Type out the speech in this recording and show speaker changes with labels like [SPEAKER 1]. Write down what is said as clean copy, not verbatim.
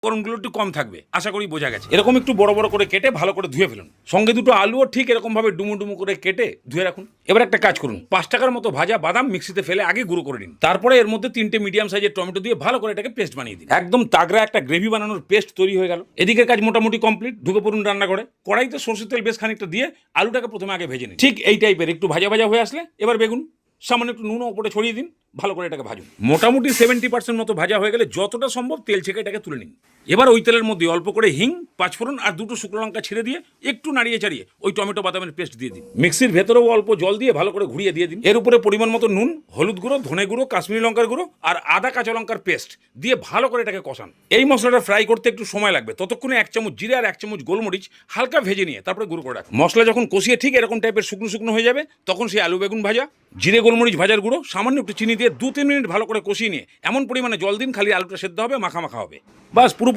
[SPEAKER 1] উপকরণগুলো একটু কম থাকবে, আশা করি বোঝা গেছে। এরকম একটু বড় বড় করে কেটে ভালো করে ধুয়ে ফেলুন। সঙ্গে দুটো আলুও ঠিক এরকম ভাবে ডুমু ডুমু করে কেটে ধুয়ে রাখুন। এবার একটা কাজ করুন, 5 টাকার মতো ভাজা বাদাম মিক্সিতে ফেলে আগে গুঁড়ো করে নিন। তারপরে এর মধ্যে 3টে মিডিয়াম সাইজের টমেটো দিয়ে ভালো করে এটাকে পেস্ট বানিয়ে দিন। একদম তাগড়া একটা গ্রেভি বানানোর পেস্ট তৈরি হয়ে গেল। এদিকের কাজ মোটামুটি কমপ্লিট। ঢুকে পড়ুন রান্নাঘরে। কড়াইতে সরষের তেল বেশ খানিকটা দিয়ে আলুটাকে প্রথমে আগে ভেজে নিন। ঠিক এই টাইপের একটু ভাজা ভাজা হয়ে আসলে এবার বেগুন সামান্য একটু নুন ওপরে ছড়িয়ে দিন, ভালো করে এটাকে ভাজুন। মোটামুটি 70% মতো ভাজা হয়ে গেলে যতটা সম্ভব তেল ছেঁকে এটাকে তুলে নিন। এবার ওই তেলের মধ্যে অল্প করে হিং, 5 ফোড়ন আর 2টো শুকনো লঙ্কা ছিঁড়ে দিয়ে একটু নাড়িয়ে চাড়িয়ে ওই টমেটো বাদামের পেস্ট দিয়ে দিন। মিক্সির ভেতরেও অল্প জল দিয়ে ভালো করে ঘুরিয়ে দিয়ে দিন। এর উপরে পরিমাণ মতো নুন, হলুদ গুঁড়ো, ধনে গুঁড়ো, কাশ্মীরি লঙ্কার গুঁড়ো আর আদা কাঁচা লঙ্কার পেস্ট দিয়ে ভালো করে এটাকে কষান। এই মশলাটা ফ্রাই করতে একটু সময় লাগবে, ততক্ষণে 1 চামচ জিরে আর 1 চামচ গোলমরিচ হালকা ভেজে নিয়ে তারপরে গুঁড়ো করে রাখুন। মশলা যখন কষিয়ে ঠিক এরকম টাইপের শুকনো শুকনো হয়ে যাবে, তখন সেই আলু বেগুন ভাজা, জিরে গোলমরিচ ভাজার গুঁড়ো, সামান্য একটু চিনি দিয়ে 2-3 মিনিট ভালো করে কষিয়ে নিয়ে এমন পরিমাণে জল দিন খালি আলুটা সেদ্ধ হবে, মাখা মাখা হবে। বাস পুরোপুরি